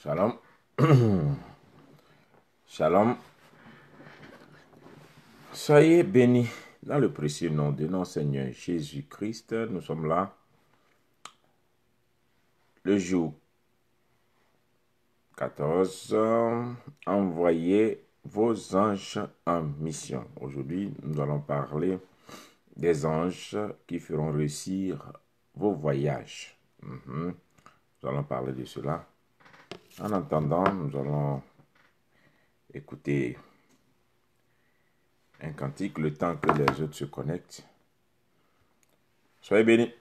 Shalom. Shalom. Soyez bénis dans le précieux nom de notre Seigneur Jésus-Christ. Nous sommes là. Le jour 14. Envoyez vos anges en mission. Aujourd'hui, nous allons parler des anges qui feront réussir vos voyages. Nous allons parler de cela. En attendant, nous allons écouter un cantique le temps que les autres se connectent. Soyez bénis.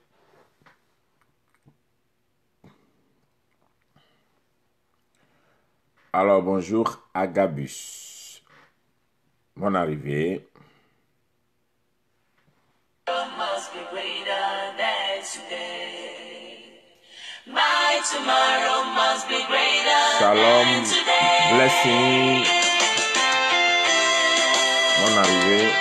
Alors, bonjour Agabus. Bonne arrivée. Shalom, blessing. Bonne arrivée.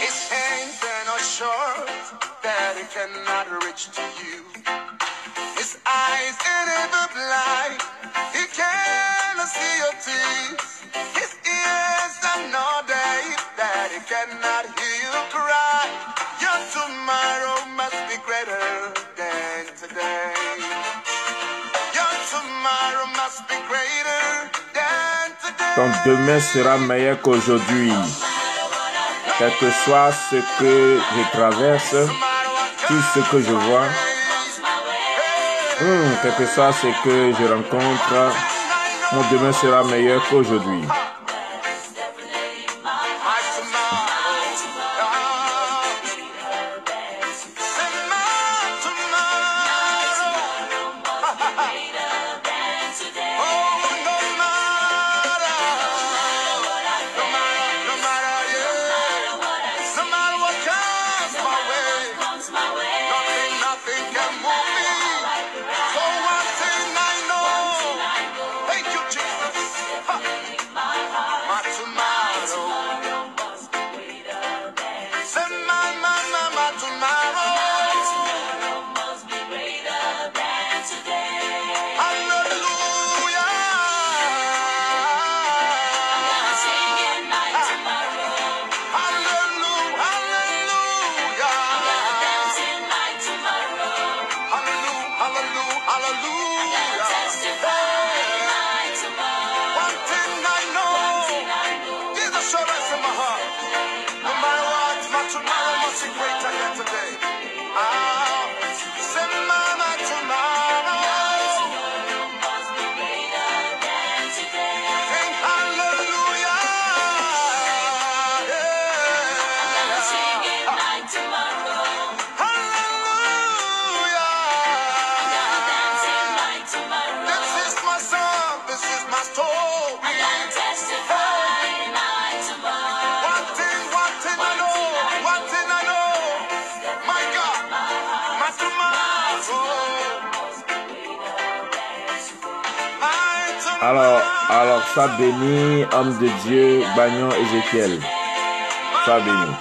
His hands are not short that he cannot reach to you. His eyes ain't ever blind, he cannot see your tears. His ears are not deaf that he cannot hear you cry. Your tomorrow must be greater than today. Your tomorrow must be greater than today. Ton demain sera meilleur qu'aujourd'hui. Quel que soit ce que je traverse, tout ce que je vois, quel que soit ce que je rencontre, mon demain sera meilleur qu'aujourd'hui. Alors, sois béni, homme de Dieu, Bagnon Ézéchiel. Sois béni.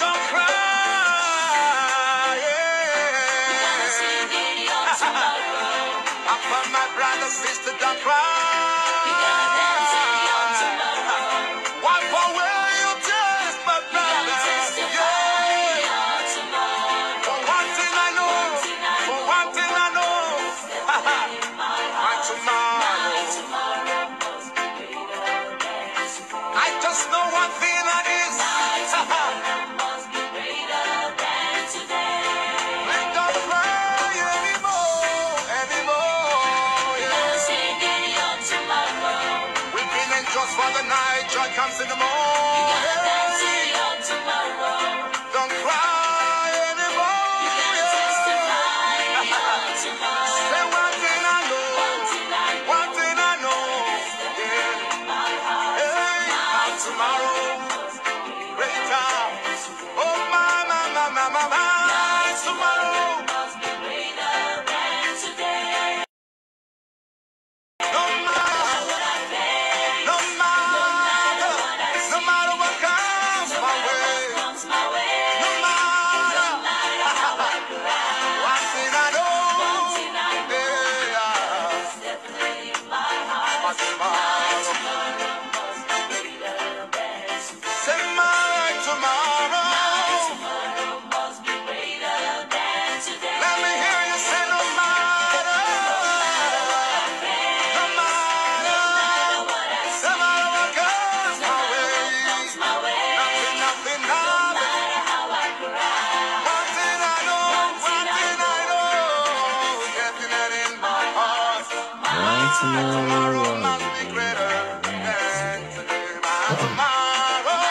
tomorrow must be greater than today. My tomorrow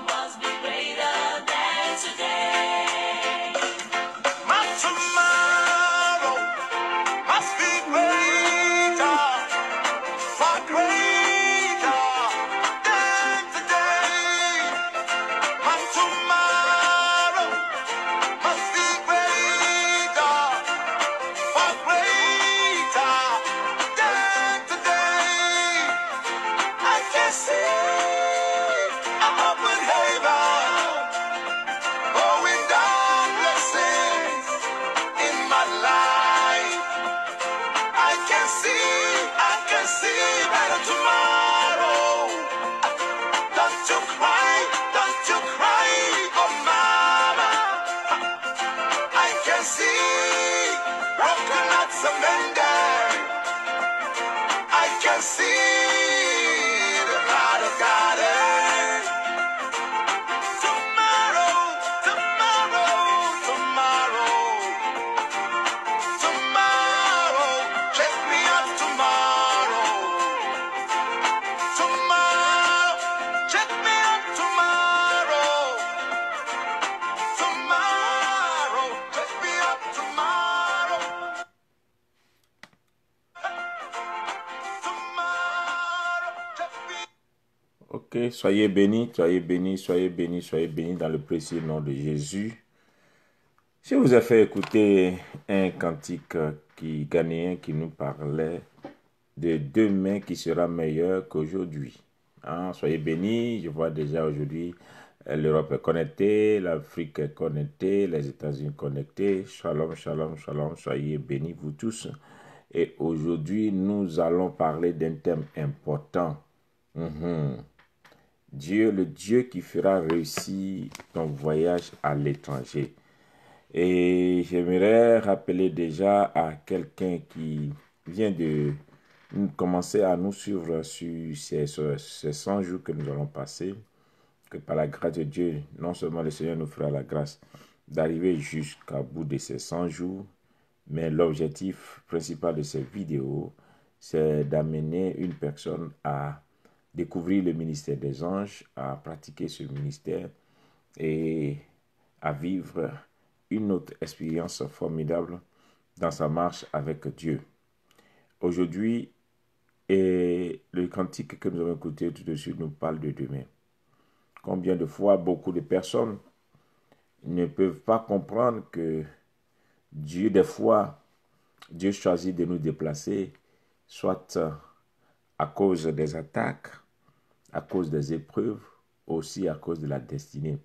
must be greater than today. My tomorrow must be greater, far greater than today. My tomorrow must be greater, far greater than today. I can see an open heaven, pouring down blessings in my life. I can see better tomorrow. Don't you cry, oh mama. I can see broken hearts mended. I can see the light of God. Tomorrow, tomorrow, tomorrow, tomorrow. Check me out tomorrow. Tomorrow, check me out tomorrow. Tomorrow, check me out tomorrow. Tomorrow, check me. Ok, soyez bénis, soyez bénis, soyez bénis, soyez bénis dans le précieux nom de Jésus. Je vous ai fait écouter un cantique ghanéen qui nous parlait de demain qui sera meilleur qu'aujourd'hui. Hein, soyez bénis, je vois déjà aujourd'hui l'Europe est connectée, l'Afrique est connectée, les États-Unis connectés. Shalom, shalom, shalom, soyez bénis vous tous. Et aujourd'hui, nous allons parler d'un thème important. Dieu, le Dieu qui fera réussir ton voyage à l'étranger. Et j'aimerais rappeler déjà à quelqu'un qui vient de commencer à nous suivre sur ces 100 jours que nous allons passer, que par la grâce de Dieu, non seulement le Seigneur nous fera la grâce d'arriver jusqu'au bout de ces 100 jours, mais l'objectif principal de ces vidéos, c'est d'amener une personne à découvrir le ministère des anges, à pratiquer ce ministère et à vivre une autre expérience formidable dans sa marche avec Dieu. Aujourd'hui, le cantique que nous avons écouté tout de suite nous parle de demain. Combien de fois beaucoup de personnes ne peuvent pas comprendre que Dieu, des fois, Dieu choisit de nous déplacer, soit à cause des attaques, à cause des épreuves, aussi à cause de la destinée.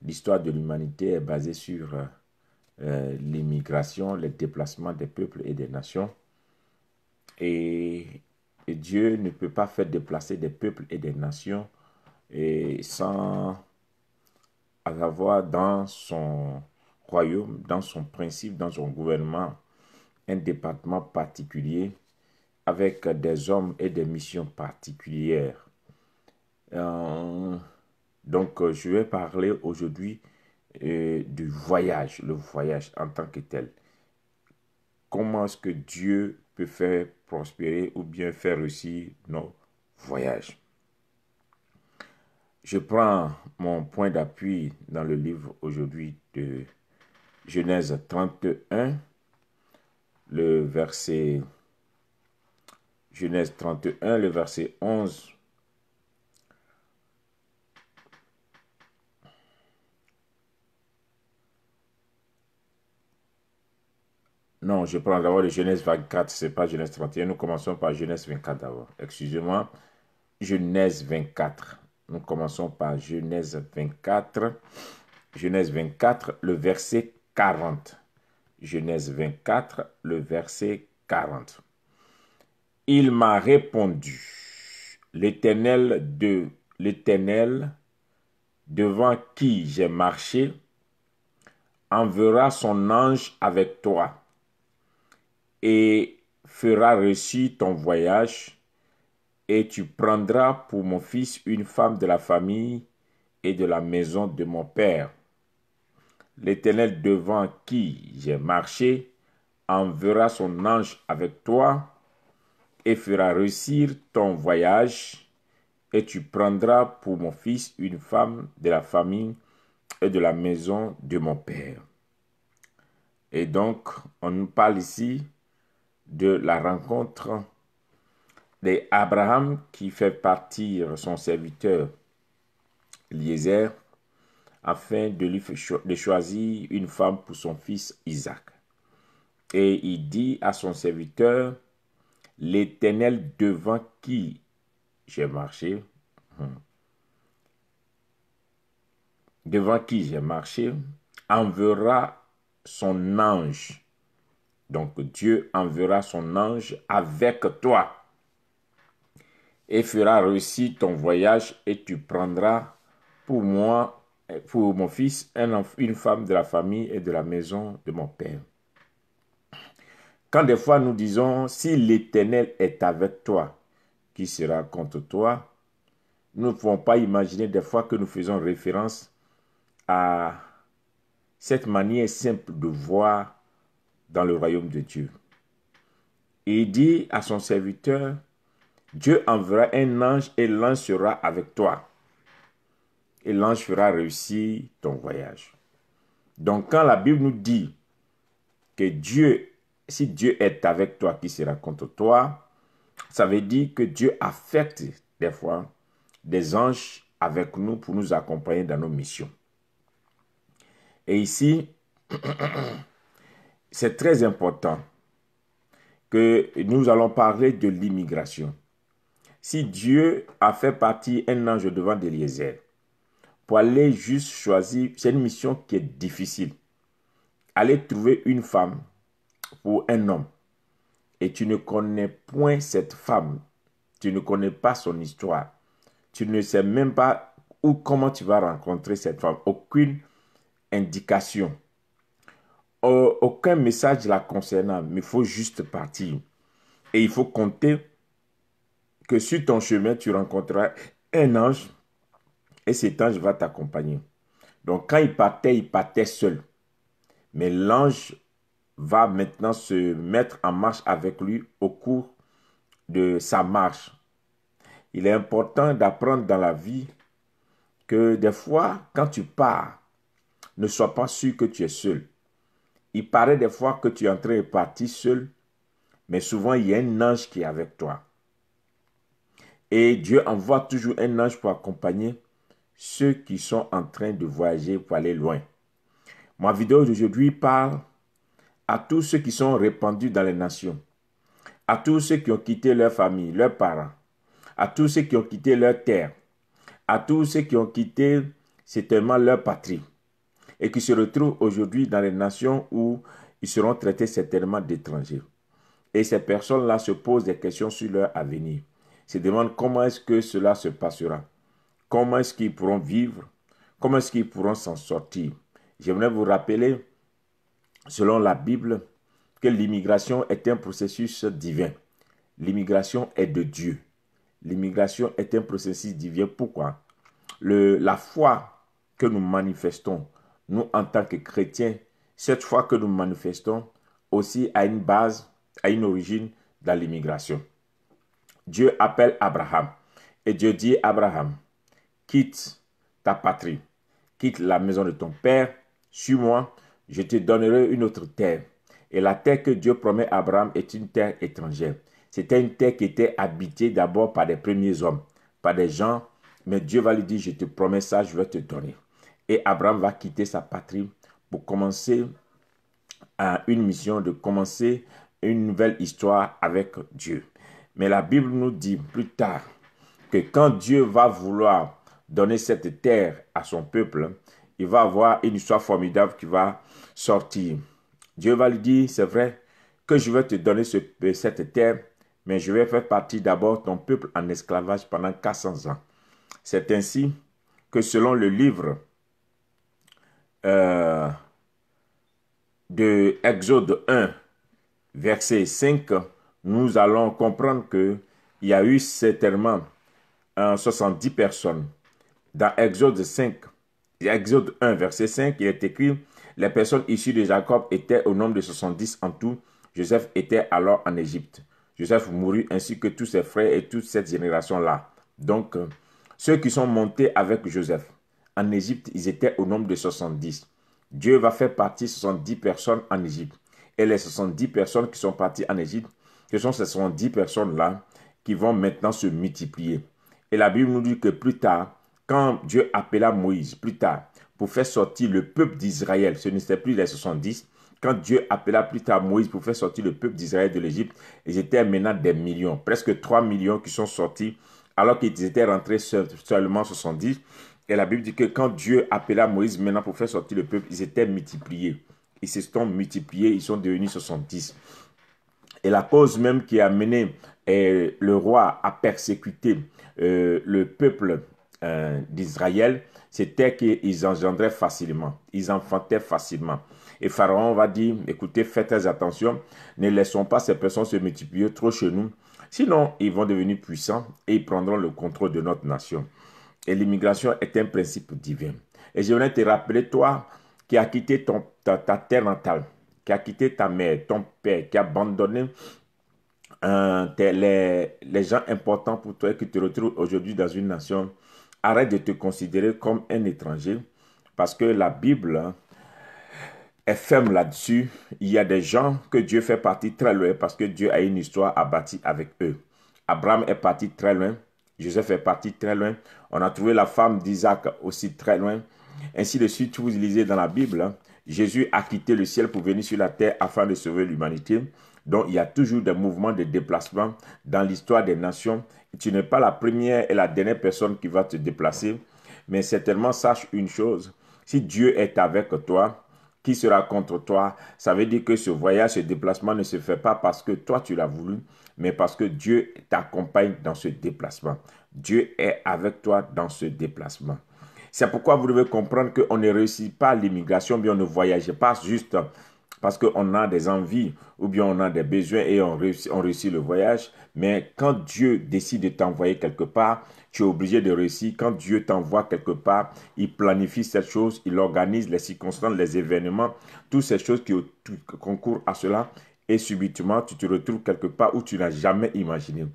L'histoire de l'humanité est basée sur l'immigration, les déplacements des peuples et des nations. Et Dieu ne peut pas faire déplacer des peuples et des nations sans avoir dans son royaume, dans son principe, dans son gouvernement, un département particulier avec des hommes et des missions particulières. Donc, je vais parler aujourd'hui du voyage, le voyage en tant que tel. Comment est-ce que Dieu peut faire prospérer ou bien faire réussir nos voyages? Je prends mon point d'appui dans le livre aujourd'hui de Genèse 31, le verset Genèse 31, le verset 11. Non, je prends d'abord le Genèse 24, ce n'est pas Genèse 31. Nous commençons par Genèse 24 d'abord. Excusez-moi. Genèse 24. Nous commençons par Genèse 24. Genèse 24, le verset 40. Genèse 24, le verset 40. Il m'a répondu, l'Éternel devant qui j'ai marché, enverra son ange avec toi et fera réussir ton voyage, et tu prendras pour mon fils une femme de la famille et de la maison de mon père. L'Éternel devant qui j'ai marché enverra son ange avec toi et fera réussir ton voyage, et tu prendras pour mon fils une femme de la famille et de la maison de mon père. Et donc, on nous parle ici de la rencontre d'Abraham qui fait partir son serviteur Eliezer afin de choisir une femme pour son fils Isaac. Et il dit à son serviteur, l'Éternel devant qui j'ai marché, enverra son ange. Donc Dieu enverra son ange avec toi et fera réussir ton voyage, et tu prendras pour mon fils, une femme de la famille et de la maison de mon père. Quand des fois nous disons, si l'Éternel est avec toi, qui sera contre toi, nous ne pouvons pas imaginer des fois que nous faisons référence à cette manière simple de voir dans le royaume de Dieu. Et il dit à son serviteur, Dieu enverra un ange et l'ange sera avec toi. Et l'ange fera réussir ton voyage. Donc quand la Bible nous dit que si Dieu est avec toi, qui sera contre toi, ça veut dire que Dieu affecte des fois des anges avec nous pour nous accompagner dans nos missions. Et ici, c'est très important que nous allons parler de l'immigration. Si Dieu a fait partir un ange devant d'Eliezer pour aller juste choisir, c'est une mission qui est difficile. Aller trouver une femme pour un homme et tu ne connais point cette femme, tu ne connais pas son histoire, tu ne sais même pas comment tu vas rencontrer cette femme, aucune indication, aucun message la concernant, mais il faut juste partir. Et il faut compter que sur ton chemin, tu rencontreras un ange et cet ange va t'accompagner. Donc quand il partait seul. Mais l'ange va maintenant se mettre en marche avec lui au cours de sa marche. Il est important d'apprendre dans la vie que des fois, quand tu pars, ne sois pas sûr que tu es seul. Il paraît des fois que tu es en train de partir seul, mais souvent il y a un ange qui est avec toi. Et Dieu envoie toujours un ange pour accompagner ceux qui sont en train de voyager pour aller loin. Ma vidéo d'aujourd'hui parle à tous ceux qui sont répandus dans les nations, à tous ceux qui ont quitté leur famille, leurs parents, à tous ceux qui ont quitté leur terre, à tous ceux qui ont quitté certainement leur patrie et qui se retrouvent aujourd'hui dans les nations où ils seront traités certainement d'étrangers. Et ces personnes-là se posent des questions sur leur avenir, se demandent comment est-ce que cela se passera, comment est-ce qu'ils pourront vivre, comment est-ce qu'ils pourront s'en sortir. J'aimerais vous rappeler, selon la Bible, que l'immigration est un processus divin. L'immigration est de Dieu. L'immigration est un processus divin. Pourquoi? La foi que nous manifestons, nous en tant que chrétiens, cette foi que nous manifestons aussi a une base, a une origine dans l'immigration. Dieu appelle Abraham et Dieu dit à Abraham, quitte ta patrie, quitte la maison de ton père, suis-moi, je te donnerai une autre terre. Et la terre que Dieu promet à Abraham est une terre étrangère. C'était une terre qui était habitée d'abord par des premiers hommes, par des gens, mais Dieu va lui dire, je te promets ça, je vais te donner. Et Abraham va quitter sa patrie pour commencer une mission, de commencer une nouvelle histoire avec Dieu. Mais la Bible nous dit plus tard que quand Dieu va vouloir donner cette terre à son peuple, il va avoir une histoire formidable qui va sortir. Dieu va lui dire, c'est vrai que je vais te donner cette terre, mais je vais faire partie d'abord ton peuple en esclavage pendant 400 ans. C'est ainsi que selon le livre de Exode 1, verset 5, nous allons comprendre qu'il y a eu certainement 70 personnes. Dans Exode 1, verset 5, il est écrit, les personnes issues de Jacob étaient au nombre de 70 en tout, Joseph était alors en Égypte. Joseph mourut ainsi que tous ses frères et toute cette génération-là. Donc, ceux qui sont montés avec Joseph en Égypte, ils étaient au nombre de 70. Dieu va faire partir 70 personnes en Égypte. Et les 70 personnes qui sont parties en Égypte, ce sont ces 70 personnes-là qui vont maintenant se multiplier. Et la Bible nous dit que plus tard, quand Dieu appela Moïse, plus tard, pour faire sortir le peuple d'Israël, ce n'était plus les 70, quand Dieu appela plus tard Moïse pour faire sortir le peuple d'Israël de l'Égypte, ils étaient maintenant des millions, presque 3 millions qui sont sortis, alors qu'ils étaient rentrés seulement 70. Et la Bible dit que quand Dieu appela Moïse maintenant pour faire sortir le peuple, ils étaient multipliés. Ils se sont multipliés, ils sont devenus 70. Et la cause même qui a mené le roi à persécuter le peuple d'Israël, c'était qu'ils engendraient facilement, ils enfantaient facilement. Et Pharaon va dire, écoutez, faites très attention, ne laissons pas ces personnes se multiplier trop chez nous, sinon ils vont devenir puissants et ils prendront le contrôle de notre nation. Et l'immigration est un principe divin. Et je voulais te rappeler, toi qui as quitté ta terre natale, qui as quitté ta mère, ton père, qui a abandonné les gens importants pour toi et qui te retrouvent aujourd'hui dans une nation, arrête de te considérer comme un étranger parce que la Bible est ferme là-dessus. Il y a des gens que Dieu fait partir très loin parce que Dieu a une histoire à bâtir avec eux. Abraham est parti très loin. Joseph est parti très loin. On a trouvé la femme d'Isaac aussi très loin. Ainsi de suite, vous lisez dans la Bible, Jésus a quitté le ciel pour venir sur la terre afin de sauver l'humanité. Donc, il y a toujours des mouvements de déplacement dans l'histoire des nations. Tu n'es pas la première et la dernière personne qui va te déplacer. Mais certainement, sache une chose. Si Dieu est avec toi, qui sera contre toi? Ça veut dire que ce voyage, ce déplacement ne se fait pas parce que toi, tu l'as voulu, mais parce que Dieu t'accompagne dans ce déplacement. Dieu est avec toi dans ce déplacement. C'est pourquoi vous devez comprendre qu'on ne réussit pas l'immigration, bien on ne voyage pas juste parce qu'on a des envies ou bien on a des besoins et on réussit le voyage. Mais quand Dieu décide de t'envoyer quelque part, tu es obligé de réussir. Quand Dieu t'envoie quelque part, il planifie cette chose, il organise les circonstances, les événements, toutes ces choses qui concourent à cela. Et subitement, tu te retrouves quelque part où tu n'as jamais imaginé.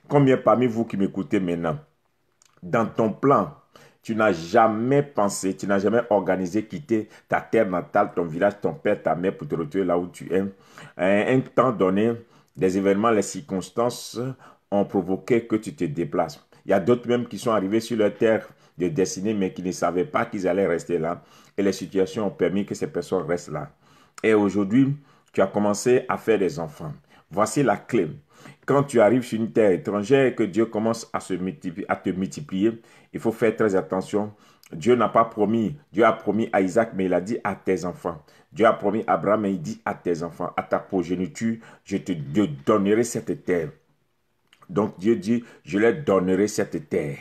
Combien parmi vous qui m'écoutez maintenant, dans ton plan, tu n'as jamais pensé, tu n'as jamais organisé quitter ta terre natale, ton village, ton père, ta mère pour te retrouver là où tu es. À un temps donné, des événements, les circonstances ont provoqué que tu te déplaces. Il y a d'autres même qui sont arrivés sur leur terre de destinée, mais qui ne savaient pas qu'ils allaient rester là. Et les situations ont permis que ces personnes restent là. Et aujourd'hui, tu as commencé à faire des enfants. Voici la clé. Quand tu arrives sur une terre étrangère et que Dieu commence à te multiplier, il faut faire très attention. Dieu n'a pas promis, Dieu a promis à Isaac, mais il a dit à tes enfants. Dieu a promis à Abraham, mais il dit à tes enfants, à ta progéniture, je te donnerai cette terre. Donc Dieu dit, je leur donnerai cette terre.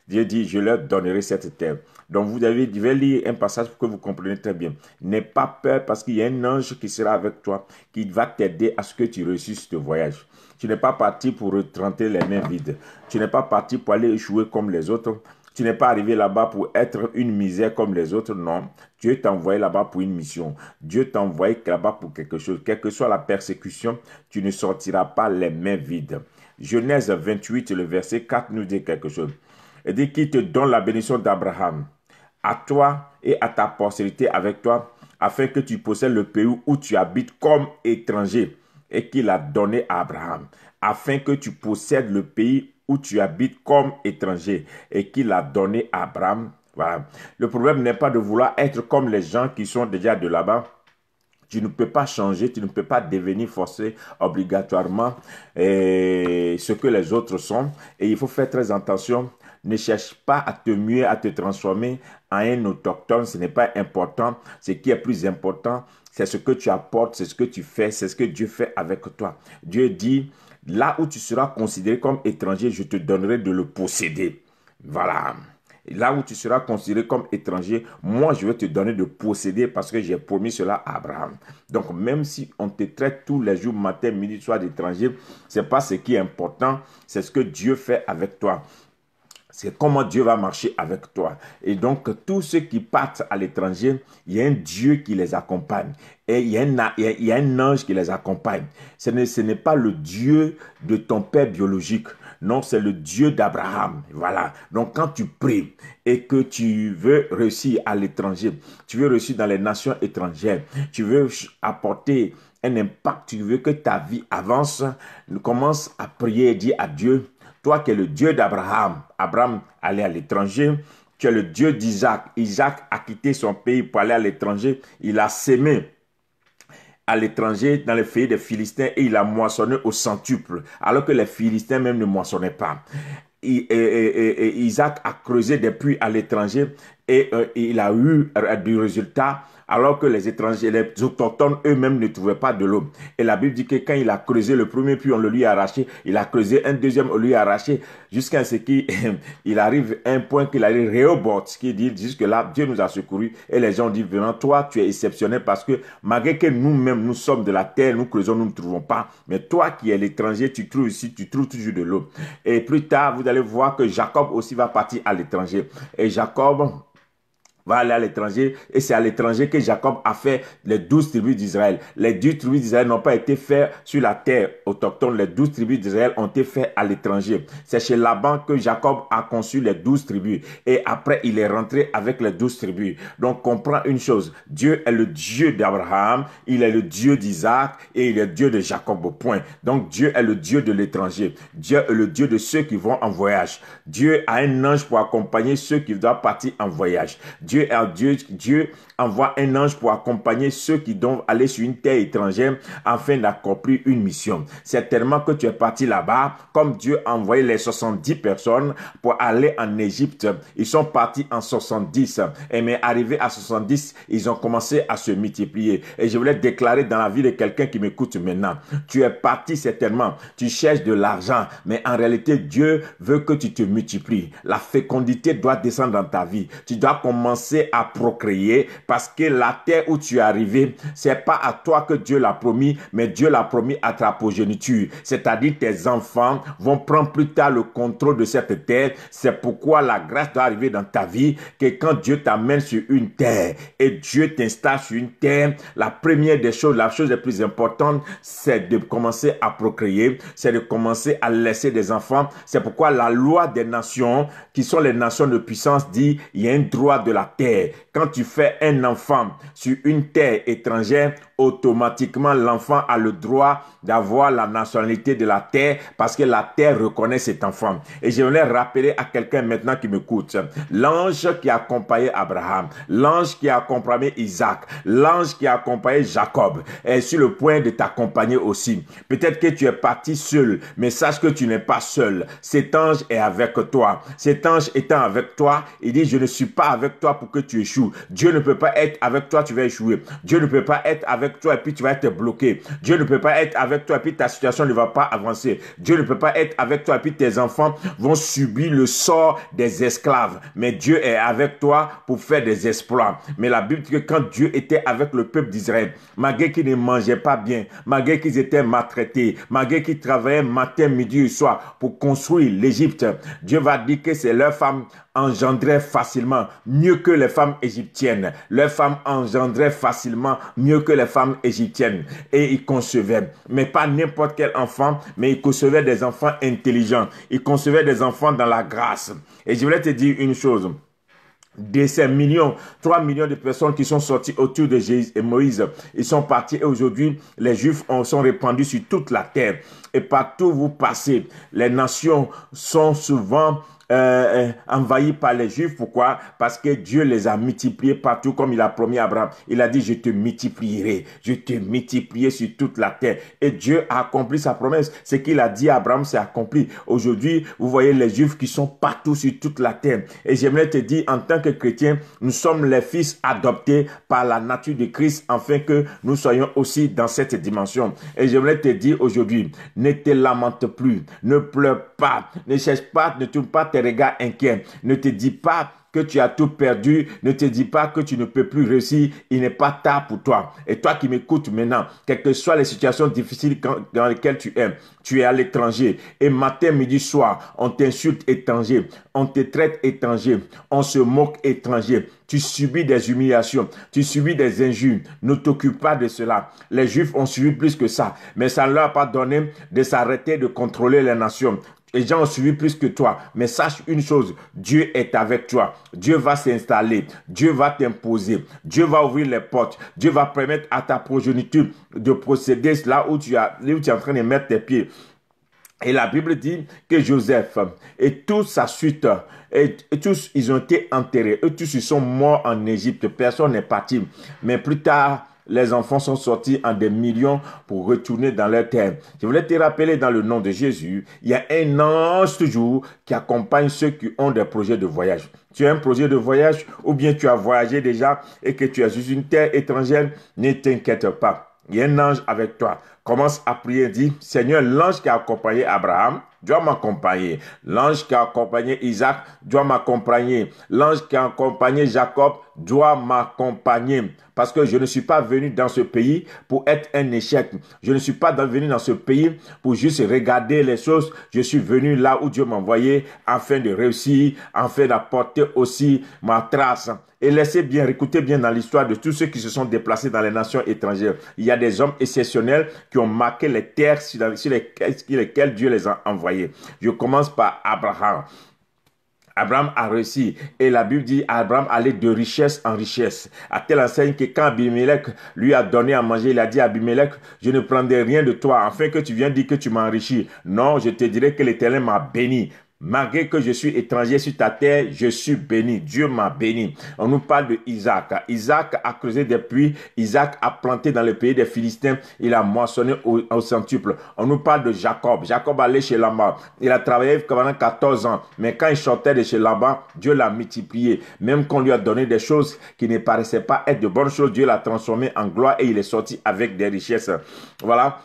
Dieu dit, je leur donnerai cette terre. Donc je vais lire un passage pour que vous compreniez très bien. N'aie pas peur parce qu'il y a un ange qui sera avec toi, qui va t'aider à ce que tu réussisses ce voyage. Tu n'es pas parti pour rentrer les mains vides. Tu n'es pas parti pour aller échouer comme les autres. Tu n'es pas arrivé là-bas pour être une misère comme les autres, non. Dieu t'a envoyé là-bas pour une mission. Dieu t'a envoyé là-bas pour quelque chose. Quelle que soit la persécution, tu ne sortiras pas les mains vides. Genèse 28, le verset 4 nous dit quelque chose. Il dit qu'il te donne la bénédiction d'Abraham, à toi et à ta postérité avec toi, afin que tu possèdes le pays où tu habites comme étranger, et qu'il a donné à Abraham, afin que tu possèdes le pays où tu habites comme étranger, et qu'il a donné à Abraham. Voilà. Le problème n'est pas de vouloir être comme les gens qui sont déjà de là-bas. Tu ne peux pas changer, tu ne peux pas devenir forcé obligatoirement ce que les autres sont. Et il faut faire très attention. Ne cherche pas à te muer, à te transformer en un autochtone. Ce n'est pas important. Ce qui est plus important, c'est ce que tu apportes, c'est ce que tu fais, c'est ce que Dieu fait avec toi. Dieu dit, là où tu seras considéré comme étranger, je te donnerai de le posséder. Voilà. Là où tu seras considéré comme étranger, moi je vais te donner de posséder parce que j'ai promis cela à Abraham. Donc même si on te traite tous les jours, matin, midi, soir d'étranger, ce n'est pas ce qui est important, c'est ce que Dieu fait avec toi. C'est comment Dieu va marcher avec toi. Et donc, tous ceux qui partent à l'étranger, il y a un Dieu qui les accompagne. Et il y a un ange qui les accompagne. Ce n'est pas le Dieu de ton père biologique. Non, c'est le Dieu d'Abraham. Voilà. Donc, quand tu pries et que tu veux réussir à l'étranger, tu veux réussir dans les nations étrangères, tu veux apporter un impact, tu veux que ta vie avance, commence à prier et dire à Dieu, toi qui es le Dieu d'Abraham, Abraham allait à l'étranger, tu es le Dieu d'Isaac. Isaac a quitté son pays pour aller à l'étranger. Il a sémé à l'étranger dans les pays des Philistins et il a moissonné au centuple, alors que les Philistins même ne moissonnaient pas. Isaac a creusé des puits à l'étranger et il a eu du résultat, alors que les étrangers, les autochtones eux-mêmes ne trouvaient pas de l'eau. Et la Bible dit que quand il a creusé le premier puits, on le lui a arraché. Il a creusé un deuxième, on lui a arraché, jusqu'à ce qu'il arrive à un point qu'il arrive Rehoboth, ce qui dit jusque-là, Dieu nous a secourus. Et les gens disent, vraiment, toi, tu es exceptionnel parce que malgré que nous-mêmes, nous sommes de la terre, nous creusons, nous ne trouvons pas. Mais toi qui es l'étranger, tu trouves ici, tu trouves toujours de l'eau. Et plus tard, vous allez voir que Jacob aussi va partir à l'étranger. Et Jacob va aller à l'étranger, et c'est à l'étranger que Jacob a fait les 12 tribus d'Israël. Les 12 tribus d'Israël n'ont pas été faites sur la terre autochtone, les 12 tribus d'Israël ont été faites à l'étranger. C'est chez Laban que Jacob a conçu les 12 tribus, et après il est rentré avec les 12 tribus. Donc comprends une chose, Dieu est le Dieu d'Abraham, il est le Dieu d'Isaac, et il est le Dieu de Jacob, point. Donc Dieu est le Dieu de l'étranger, Dieu est le Dieu de ceux qui vont en voyage. Dieu a un ange pour accompagner ceux qui doivent partir en voyage. Dieu envoie un ange pour accompagner ceux qui doivent aller sur une terre étrangère afin d'accomplir une mission. C'est tellement que tu es parti là-bas, comme Dieu a envoyé les 70 personnes pour aller en Égypte. Ils sont partis en 70. Et mais arrivés à 70, ils ont commencé à se multiplier. Et je voulais déclarer dans la vie de quelqu'un qui m'écoute maintenant. Tu es parti certainement. Tu cherches de l'argent. Mais en réalité, Dieu veut que tu te multiplies. La fécondité doit descendre dans ta vie. Tu dois commencer à procréer parce que la terre où tu es arrivé, c'est pas à toi que Dieu l'a promis, mais Dieu l'a promis à ta progéniture. C'est-à-dire tes enfants vont prendre plus tard le contrôle de cette terre. C'est pourquoi la grâce doit arriver dans ta vie que quand Dieu t'amène sur une terre et Dieu t'installe sur une terre, la première des choses, la chose la plus importante, c'est de commencer à procréer, c'est de commencer à laisser des enfants. C'est pourquoi la loi des nations, qui sont les nations de puissance, dit il y a un droit de la terre. Quand tu fais un enfant sur une terre étrangère, automatiquement l'enfant a le droit d'avoir la nationalité de la terre parce que la terre reconnaît cet enfant. Et je voulais rappeler à quelqu'un maintenant qui m'écoute, l'ange qui a accompagné Abraham, l'ange qui a accompagné Isaac, l'ange qui a accompagné Jacob est sur le point de t'accompagner aussi. Peut-être que tu es parti seul, mais sache que tu n'es pas seul. Cet ange est avec toi. Cet ange étant avec toi, il dit, je ne suis pas avec toi pour que tu échoues. Dieu ne peut pas être avec toi, tu vas échouer. Dieu ne peut pas être avec toi et puis tu vas être bloqué. Dieu ne peut pas être avec toi et puis ta situation ne va pas avancer. Dieu ne peut pas être avec toi et puis tes enfants vont subir le sort des esclaves. Mais Dieu est avec toi pour faire des exploits. Mais la Bible dit que quand Dieu était avec le peuple d'Israël, malgré qu'ils ne mangeaient pas bien, malgré qu'ils étaient maltraités, malgré qu'ils travaillaient matin, midi et soir pour construire l'Égypte, Dieu va dire que c'est leur femme engendraient facilement mieux que les femmes égyptiennes. Leurs femmes engendraient facilement mieux que les femmes égyptiennes. Et ils concevaient, mais pas n'importe quel enfant, mais ils concevaient des enfants intelligents. Ils concevaient des enfants dans la grâce. Et je voulais te dire une chose. De ces 3 millions de personnes qui sont sorties autour de Moïse, ils sont partis et aujourd'hui, les Juifs sont répandus sur toute la terre. Et partout où vous passez, les nations sont souvent envahis par les Juifs. Pourquoi? Parce que Dieu les a multipliés partout comme il a promis à Abraham. Il a dit, je te multiplierai sur toute la terre. Et Dieu a accompli sa promesse. Ce qu'il a dit à Abraham, c'est accompli. Aujourd'hui, vous voyez les Juifs qui sont partout sur toute la terre. Et j'aimerais te dire, en tant que chrétien, nous sommes les fils adoptés par la nature de Christ, afin que nous soyons aussi dans cette dimension. Et j'aimerais te dire aujourd'hui, ne te lamente plus, ne pleure pas, ne cherche pas, ne tourne pas tes regards inquiets, ne te dis pas que tu as tout perdu. Ne te dis pas que tu ne peux plus réussir. Il n'est pas tard pour toi. Et toi qui m'écoutes maintenant, quelles que soient les situations difficiles dans lesquelles tu es à l'étranger. Et matin, midi, soir, on t'insulte étranger. On te traite étranger. On se moque étranger. Tu subis des humiliations. Tu subis des injures. Ne t'occupe pas de cela. Les Juifs ont subi plus que ça. Mais ça ne leur a pas donné de s'arrêter de contrôler les nations. Les gens ont suivi plus que toi. Mais sache une chose, Dieu est avec toi. Dieu va s'installer. Dieu va t'imposer. Dieu va ouvrir les portes. Dieu va permettre à ta progéniture de procéder là où tu es en train de mettre tes pieds. Et la Bible dit que Joseph et toute sa suite, et tous, ils ont été enterrés. Eux tous, ils sont morts en Égypte. Personne n'est parti. Mais plus tard, les enfants sont sortis en des millions pour retourner dans leur terre. Je voulais te rappeler dans le nom de Jésus, il y a un ange toujours qui accompagne ceux qui ont des projets de voyage. Tu as un projet de voyage ou bien tu as voyagé déjà et que tu es sur une terre étrangère, ne t'inquiète pas. Il y a un ange avec toi. Commence à prier, dis, Seigneur, l'ange qui a accompagné Abraham doit m'accompagner. L'ange qui a accompagné Isaac doit m'accompagner. L'ange qui a accompagné Jacob doit m'accompagner. Parce que je ne suis pas venu dans ce pays pour être un échec. Je ne suis pas venu dans ce pays pour juste regarder les choses. Je suis venu là où Dieu m'a envoyé afin de réussir, afin d'apporter aussi ma trace. Et laissez bien, écoutez bien dans l'histoire de tous ceux qui se sont déplacés dans les nations étrangères. Il y a des hommes exceptionnels qui ont marqué les terres sur lesquelles Dieu les a envoyés. Je commence par Abraham. Abraham a réussi et la Bible dit Abraham allait de richesse en richesse. À telle enseigne que quand Abimelech lui a donné à manger, il a dit à Abimelech, je ne prendrai rien de toi afin que tu viennes dire que tu m'as enrichi. Non, je te dirai que l'Éternel m'a béni. Malgré que je suis étranger sur ta terre, je suis béni. Dieu m'a béni. On nous parle de Isaac. Isaac a creusé des puits. Isaac a planté dans le pays des Philistins. Il a moissonné au centuple. On nous parle de Jacob. Jacob allait chez Laban. Il a travaillé pendant 14 ans. Mais quand il sortait de chez Laban, Dieu l'a multiplié. Même qu'on lui a donné des choses qui ne paraissaient pas être de bonnes choses, Dieu l'a transformé en gloire et il est sorti avec des richesses. Voilà.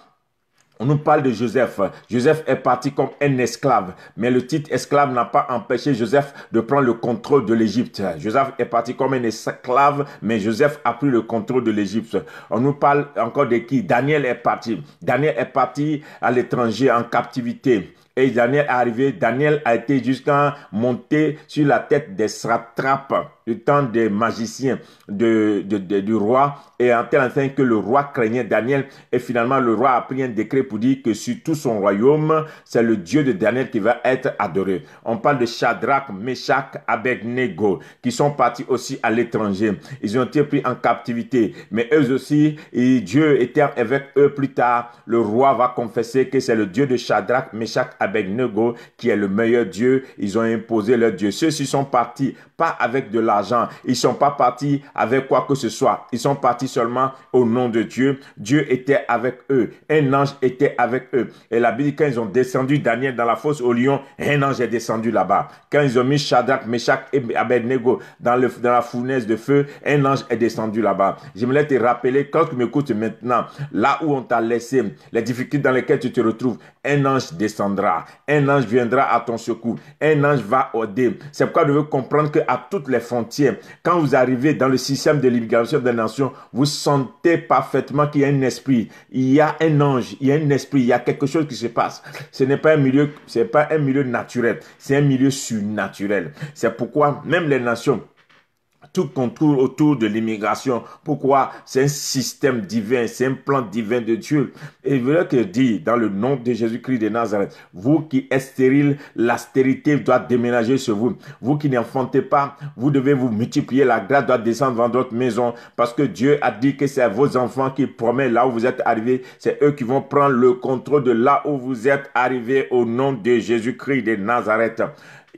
On nous parle de Joseph. Joseph est parti comme un esclave. Mais le titre esclave n'a pas empêché Joseph de prendre le contrôle de l'Égypte. Joseph est parti comme un esclave, mais Joseph a pris le contrôle de l'Égypte. On nous parle encore de qui? Daniel est parti. Daniel est parti à l'étranger en captivité. Et Daniel est arrivé, Daniel a été jusqu'à monter sur la tête des satrapes, du temps des magiciens du roi, et en tel enseigne que le roi craignait Daniel, et finalement le roi a pris un décret pour dire que sur tout son royaume, c'est le Dieu de Daniel qui va être adoré. On parle de Shadrach, Meshach, Abednego, qui sont partis aussi à l'étranger. Ils ont été pris en captivité, mais eux aussi, et Dieu était avec eux plus tard. Le roi va confesser que c'est le Dieu de Shadrach, Meshach, Abednego qui est le meilleur Dieu. Ils ont imposé leur Dieu. Ceux-ci sont partis pas avec de l'argent. Ils sont pas partis avec quoi que ce soit. Ils sont partis seulement au nom de Dieu. Dieu était avec eux. Un ange était avec eux. Et la Bible dit quand ils ont descendu Daniel dans la fosse au lion, un ange est descendu là-bas. Quand ils ont mis Shadrach, Meshach et Abednego dans la fournaise de feu, un ange est descendu là-bas. J'aimerais te rappeler, quand tu m'écoutes maintenant, là où on t'a laissé, les difficultés dans lesquelles tu te retrouves, un ange descendra. Un ange viendra à ton secours. Un ange va aider. C'est pourquoi nous devons comprendre qu'à toutes les frontières, quand vous arrivez dans le système de l'immigration des nations, vous sentez parfaitement qu'il y a un esprit. Il y a un ange, il y a un esprit, il y a quelque chose qui se passe. Ce n'est pas un milieu, c'est pas un milieu naturel, c'est un milieu surnaturel. C'est pourquoi même les nations, tout contour autour de l'immigration. Pourquoi? C'est un système divin, c'est un plan divin de Dieu. Et je voulais te dire, dans le nom de Jésus-Christ de Nazareth, vous qui êtes stérile, la stérilité doit déménager sur vous. Vous qui n'enfantez pas, vous devez vous multiplier. La grâce doit descendre dans votre maison parce que Dieu a dit que c'est vos enfants qui promettent là où vous êtes arrivés. C'est eux qui vont prendre le contrôle de là où vous êtes arrivés au nom de Jésus-Christ de Nazareth.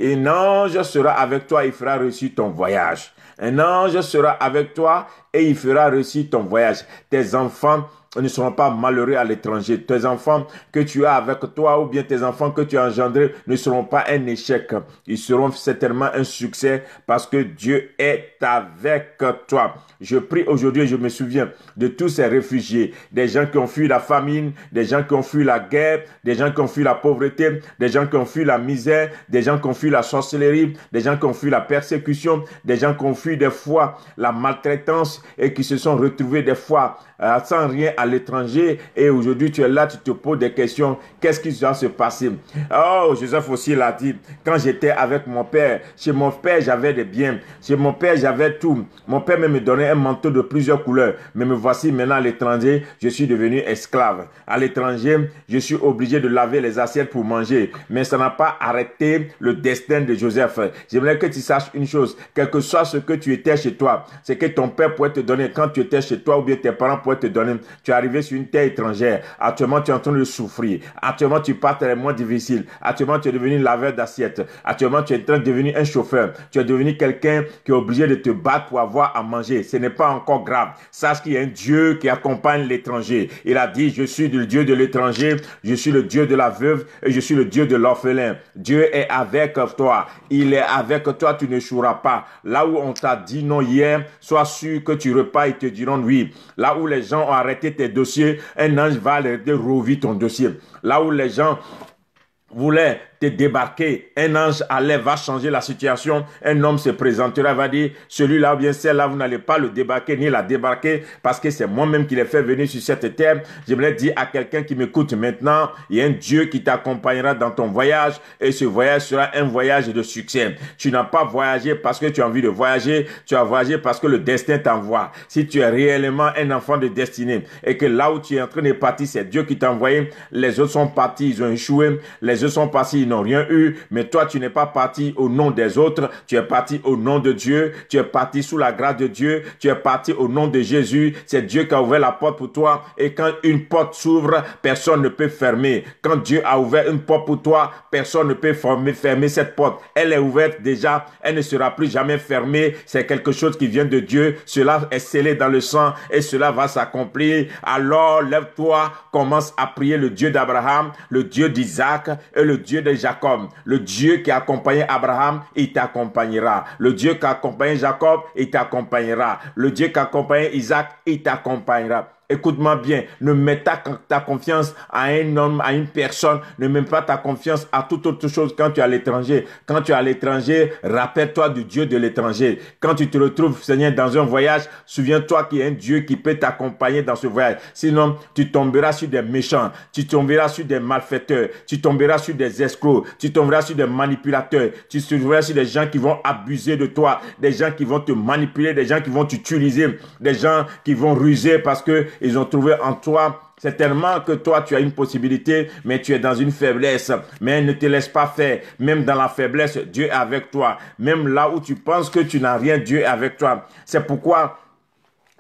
Un ange sera avec toi et fera réussir ton voyage. Un ange sera avec toi et il fera réussir ton voyage. Tes enfants ne seront pas malheureux à l'étranger. Tes enfants que tu as avec toi ou bien tes enfants que tu as engendrés ne seront pas un échec. Ils seront certainement un succès parce que Dieu est avec toi. Je prie aujourd'hui et je me souviens de tous ces réfugiés, des gens qui ont fui la famine, des gens qui ont fui la guerre, des gens qui ont fui la pauvreté, des gens qui ont fui la misère, des gens qui ont fui la sorcellerie, des gens qui ont fui la persécution, des gens qui ont fui des fois la maltraitance et qui se sont retrouvés des fois sans rien à l'étranger et aujourd'hui tu es là, tu te poses des questions, qu'est-ce qui va se passer? Oh, Joseph aussi l'a dit, quand j'étais avec mon père, chez mon père j'avais des biens, chez mon père j'avais tout, mon père même me donnait un manteau de plusieurs couleurs, mais me voici maintenant à l'étranger, je suis devenu esclave. À l'étranger, je suis obligé de laver les assiettes pour manger, mais ça n'a pas arrêté le destin de Joseph. J'aimerais que tu saches une chose, quel que soit ce que tu étais chez toi, c'est que ton père pourrait te donner quand tu étais chez toi ou bien tes parents pourraient te donner. Tu es arrivé sur une terre étrangère. Actuellement, tu es en train de souffrir. Actuellement, tu passes les mois difficiles. Actuellement, tu es devenu laveur d'assiettes. Actuellement, tu es en train de devenir un chauffeur. Tu es devenu quelqu'un qui est obligé de te battre pour avoir à manger. Ce n'est pas encore grave. Sache qu'il y a un Dieu qui accompagne l'étranger. Il a dit, je suis le Dieu de l'étranger, je suis le Dieu de la veuve et je suis le Dieu de l'orphelin. Dieu est avec toi. Il est avec toi, tu n'échoueras pas. Là où on t'a dit non hier, sois sûr que tu repars, ils te diront oui. Là où les gens ont arrêté tes dossiers, un ange va aller rouvrir ton dossier. Là où les gens voulaient te débarquer, un ange va changer la situation, un homme se présentera, va dire, celui-là ou bien celle-là, vous n'allez pas le débarquer ni la débarquer parce que c'est moi-même qui l'ai fait venir sur cette terre. J'aimerais dire à quelqu'un qui m'écoute maintenant, il y a un Dieu qui t'accompagnera dans ton voyage et ce voyage sera un voyage de succès. Tu n'as pas voyagé parce que tu as envie de voyager, tu as voyagé parce que le destin t'envoie. Si tu es réellement un enfant de destinée et que là où tu es en train de partir, c'est Dieu qui t'a envoyé, les autres sont partis, ils ont échoué, les autres sont partis, n'ont rien eu, mais toi tu n'es pas parti au nom des autres, tu es parti au nom de Dieu, tu es parti sous la grâce de Dieu, tu es parti au nom de Jésus, c'est Dieu qui a ouvert la porte pour toi et quand une porte s'ouvre, personne ne peut fermer. Quand Dieu a ouvert une porte pour toi, personne ne peut fermer cette porte. Elle est ouverte déjà, elle ne sera plus jamais fermée, c'est quelque chose qui vient de Dieu, cela est scellé dans le sang et cela va s'accomplir. Alors lève-toi, commence à prier le Dieu d'Abraham, le Dieu d'Isaac et le Dieu de Jacob. Le Dieu qui a accompagné Abraham, il t'accompagnera. Le Dieu qui a accompagné Jacob, il t'accompagnera. Le Dieu qui a accompagné Isaac, il t'accompagnera. Écoute-moi bien, ne mets pas ta confiance à un homme, à une personne, ne mets pas ta confiance à toute autre chose quand tu es à l'étranger. Quand tu es à l'étranger, rappelle-toi du Dieu de l'étranger. Quand tu te retrouves, Seigneur, dans un voyage, souviens-toi qu'il y a un Dieu qui peut t'accompagner dans ce voyage. Sinon, tu tomberas sur des méchants, tu tomberas sur des malfaiteurs, tu tomberas sur des escrocs, tu tomberas sur des manipulateurs, tu tomberas sur des gens qui vont abuser de toi, des gens qui vont te manipuler, des gens qui vont t'utiliser, des gens qui vont ruser parce que ils ont trouvé en toi certainement que toi, tu as une possibilité, mais tu es dans une faiblesse. Mais ne te laisse pas faire. Même dans la faiblesse, Dieu est avec toi. Même là où tu penses que tu n'as rien, Dieu est avec toi. C'est pourquoi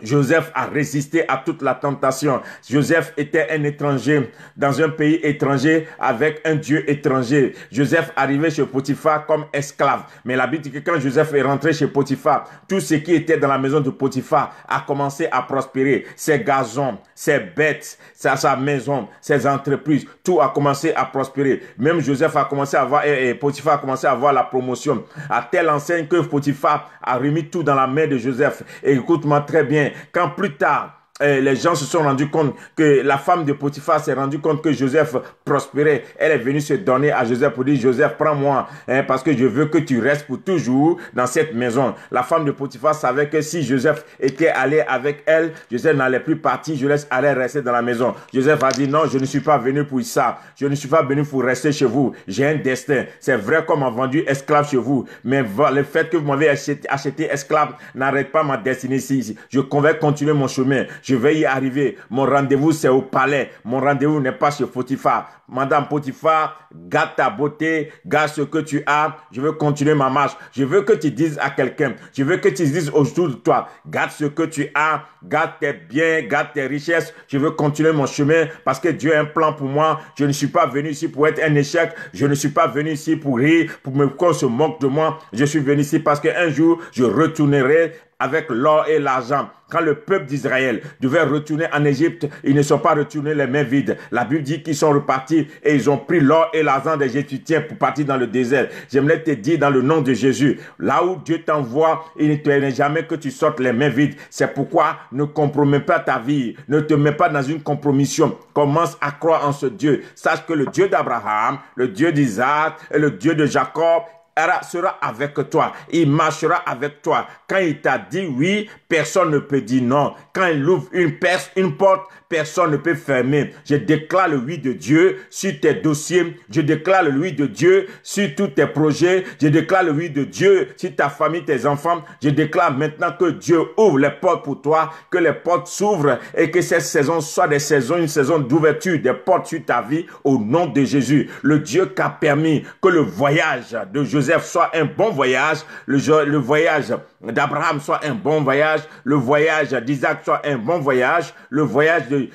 Joseph a résisté à toute la tentation. Joseph était un étranger dans un pays étranger avec un Dieu étranger. Joseph arrivait chez Potiphar comme esclave. Mais la Bible dit que quand Joseph est rentré chez Potiphar, tout ce qui était dans la maison de Potiphar a commencé à prospérer. Ses gazons, ses bêtes, sa maison, ses entreprises, tout a commencé à prospérer. Même Joseph a commencé à avoir, Potiphar a commencé à avoir la promotion. À telle enseigne que Potiphar a remis tout dans la main de Joseph. Et écoute-moi très bien. Quand plus tard, les gens se sont rendus compte que la femme de Potiphar s'est rendue compte que Joseph prospérait. Elle est venue se donner à Joseph pour dire, Joseph, prends-moi, parce que je veux que tu restes pour toujours dans cette maison. La femme de Potiphar savait que si Joseph était allé avec elle, Joseph n'allait plus partir, Joseph allait rester dans la maison. Joseph a dit, non, je ne suis pas venu pour ça. Je ne suis pas venu pour rester chez vous. J'ai un destin. C'est vrai qu'on m'a vendu esclave chez vous, mais le fait que vous m'avez acheté esclave n'arrête pas ma destinée ici. Je vais continuer mon chemin. Je vais y arriver. Mon rendez-vous, c'est au palais. Mon rendez-vous n'est pas chez Potiphar. Madame Potiphar, garde ta beauté, garde ce que tu as. Je veux continuer ma marche. Je veux que tu dises à quelqu'un, je veux que tu dises autour de toi, garde ce que tu as, garde tes biens, garde tes richesses. Je veux continuer mon chemin parce que Dieu a un plan pour moi. Je ne suis pas venu ici pour être un échec. Je ne suis pas venu ici pour rire, pour qu'on se moque de moi. Je suis venu ici parce qu'un jour, je retournerai avec l'or et l'argent. Quand le peuple d'Israël devait retourner en Égypte, ils ne sont pas retournés les mains vides. La Bible dit qu'ils sont repartis et ils ont pris l'or et l'argent des Égyptiens pour partir dans le désert. J'aimerais te dire dans le nom de Jésus, là où Dieu t'envoie, il ne te jamais que tu sortes les mains vides. C'est pourquoi ne compromets pas ta vie, ne te mets pas dans une compromission. Commence à croire en ce Dieu. Sache que le Dieu d'Abraham, le Dieu d'Isaac et le Dieu de Jacob sera avec toi. Il marchera avec toi. Quand il t'a dit oui, personne ne peut dire non. Quand il ouvre une porte, personne ne peut fermer. Je déclare le oui de Dieu sur tes dossiers. Je déclare le oui de Dieu sur tous tes projets. Je déclare le oui de Dieu sur ta famille, tes enfants. Je déclare maintenant que Dieu ouvre les portes pour toi, que les portes s'ouvrent et que cette saison soit une saison d'ouverture des portes sur ta vie au nom de Jésus. Le Dieu qui a permis que le voyage de Joseph soit un bon voyage, le voyage d'Abraham soit un bon voyage, le voyage d'Isaac soit un bon voyage, le voyage de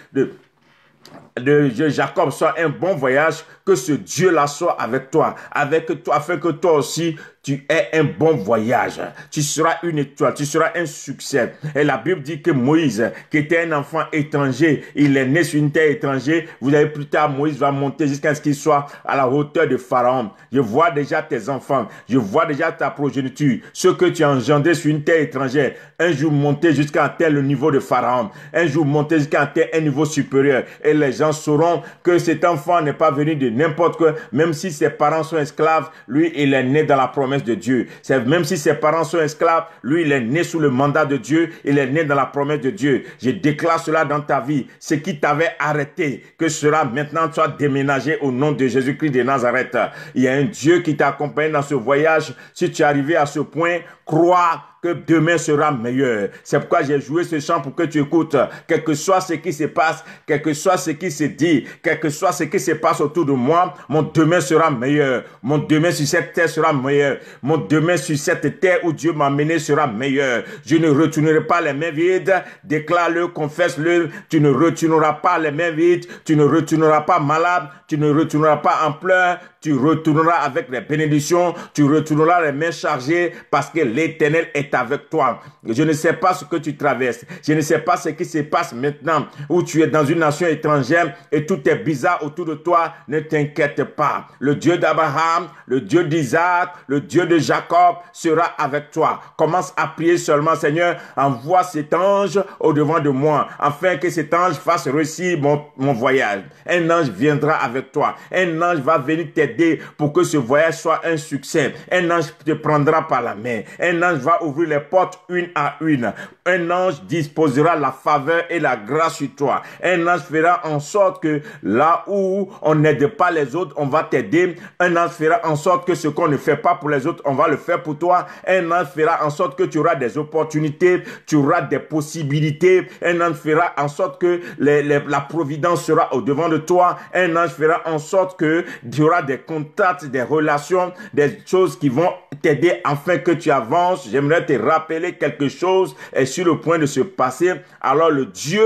Jacob soit un bon voyage, que ce Dieu-là soit avec toi, afin que toi aussi, tu aies un bon voyage. Tu seras une étoile, tu seras un succès. Et la Bible dit que Moïse, qui était un enfant étranger, il est né sur une terre étrangère. Vous avez plus tard, Moïse va monter jusqu'à ce qu'il soit à la hauteur de Pharaon. Je vois déjà tes enfants, je vois déjà ta progéniture, ce que tu as engendré sur une terre étrangère. Un jour monter jusqu'à atteindre le niveau de Pharaon, un jour monter jusqu'à atteindre un niveau supérieur. Et les gens sauront que cet enfant n'est pas venu de n'importe quoi, même si ses parents sont esclaves, lui, il est né dans la promesse de Dieu. Même si ses parents sont esclaves, lui, il est né sous le mandat de Dieu, il est né dans la promesse de Dieu. Je déclare cela dans ta vie. Ce qui t'avait arrêté, que cela maintenant soit déménagé au nom de Jésus-Christ de Nazareth. Il y a un Dieu qui t'accompagne dans ce voyage. Si tu es arrivé à ce point, crois que demain sera meilleur. C'est pourquoi j'ai joué ce chant pour que tu écoutes. Quel que soit ce qui se passe, quel que soit ce qui se dit, quel que soit ce qui se passe autour de moi, mon demain sera meilleur. Mon demain sur cette terre sera meilleur. Mon demain sur cette terre où Dieu m'a mené sera meilleur. Je ne retournerai pas les mains vides. Déclare-le, confesse-le. Tu ne retourneras pas les mains vides. Tu ne retourneras pas malade. Tu ne retourneras pas en pleurs. Tu retourneras avec les bénédictions. Tu retourneras les mains chargées parce que l'Éternel est avec toi. Je ne sais pas ce que tu traverses. Je ne sais pas ce qui se passe maintenant où tu es dans une nation étrangère et tout est bizarre autour de toi. Ne t'inquiète pas. Le Dieu d'Abraham, le Dieu d'Isaac, le Dieu de Jacob sera avec toi. Commence à prier seulement, Seigneur, envoie cet ange au-devant de moi afin que cet ange fasse réussir mon voyage. Un ange viendra avec toi. Un ange va venir t'aider pour que ce voyage soit un succès. Un ange te prendra par la main. Un ange va ouvrir les portes une à une. Un ange disposera la faveur et la grâce sur toi. Un ange fera en sorte que là où on n'aide pas les autres, on va t'aider. Un ange fera en sorte que ce qu'on ne fait pas pour les autres, on va le faire pour toi. Un ange fera en sorte que tu auras des opportunités, tu auras des possibilités. Un ange fera en sorte que la providence sera au devant de toi. Un ange fera en sorte que tu auras des contacts, des relations, des choses qui vont t'aider afin que tu avances. J'aimerais te rappeler quelque chose est sur le point de se passer. Alors le Dieu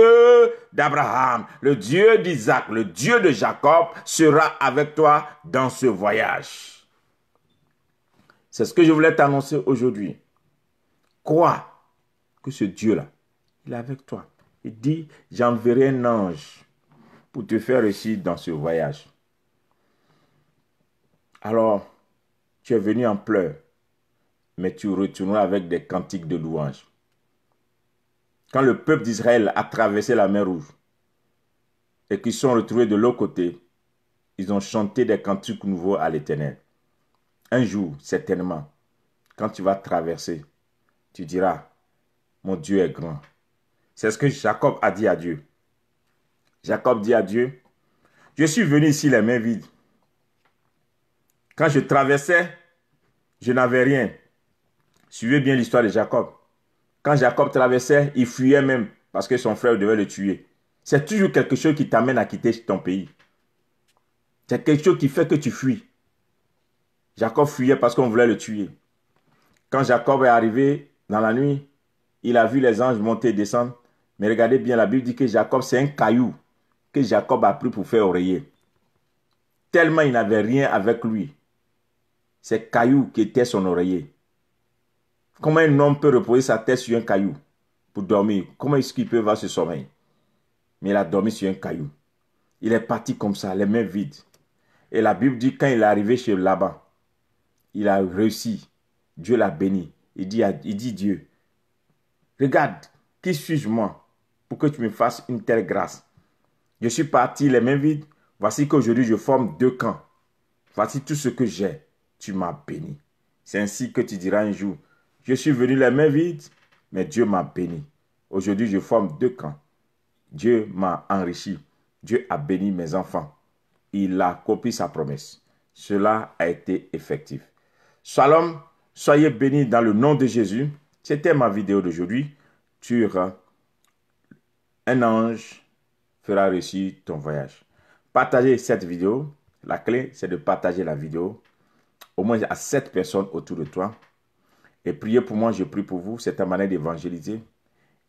d'Abraham, le Dieu d'Isaac, le Dieu de Jacob sera avec toi dans ce voyage. C'est ce que je voulais t'annoncer aujourd'hui. Crois que ce Dieu-là, il est avec toi. Il dit, j'enverrai un ange pour te faire réussir dans ce voyage. Alors, tu es venu en pleurs, mais tu retourneras avec des cantiques de louange. Quand le peuple d'Israël a traversé la mer Rouge et qu'ils sont retrouvés de l'autre côté, ils ont chanté des cantiques nouveaux à l'Éternel. Un jour, certainement, quand tu vas traverser, tu diras, mon Dieu est grand. C'est ce que Jacob a dit à Dieu. Jacob dit à Dieu, je suis venu ici les mains vides. Quand je traversais, je n'avais rien. Suivez bien l'histoire de Jacob. Quand Jacob traversait, il fuyait même parce que son frère devait le tuer. C'est toujours quelque chose qui t'amène à quitter ton pays. C'est quelque chose qui fait que tu fuis. Jacob fuyait parce qu'on voulait le tuer. Quand Jacob est arrivé dans la nuit, il a vu les anges monter et descendre. Mais regardez bien, la Bible dit que Jacob, c'est un caillou que Jacob a pris pour faire oreiller. Tellement il n'avait rien avec lui. C'est caillou qui était son oreiller. Comment un homme peut reposer sa tête sur un caillou pour dormir? Comment est-ce qu'il peut avoir ce sommeil? Mais il a dormi sur un caillou. Il est parti comme ça, les mains vides. Et la Bible dit, quand il est arrivé chez Laban, il a réussi. Dieu l'a béni. Il dit Dieu, regarde, qui suis-je moi pour que tu me fasses une telle grâce? Je suis parti les mains vides. Voici qu'aujourd'hui je forme 2 camps. Voici tout ce que j'ai. Tu m'as béni. C'est ainsi que tu diras un jour, je suis venu les mains vides, mais Dieu m'a béni. Aujourd'hui je forme 2 camps. Dieu m'a enrichi. Dieu a béni mes enfants. Il a accompli sa promesse. Cela a été effectif. Shalom, soyez bénis dans le nom de Jésus. C'était ma vidéo d'aujourd'hui sur un ange fera réussir ton voyage. Partagez cette vidéo. La clé, c'est de partager la vidéo au moins à 7 personnes autour de toi. Et priez pour moi, je prie pour vous. C'est ta manière d'évangéliser.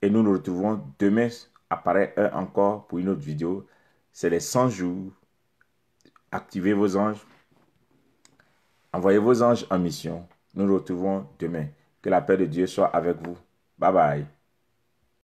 Et nous nous retrouvons demain, apparaît encore pour une autre vidéo. C'est les 100 jours. Activez vos anges. Envoyez vos anges en mission. Nous nous retrouvons demain. Que la paix de Dieu soit avec vous. Bye bye.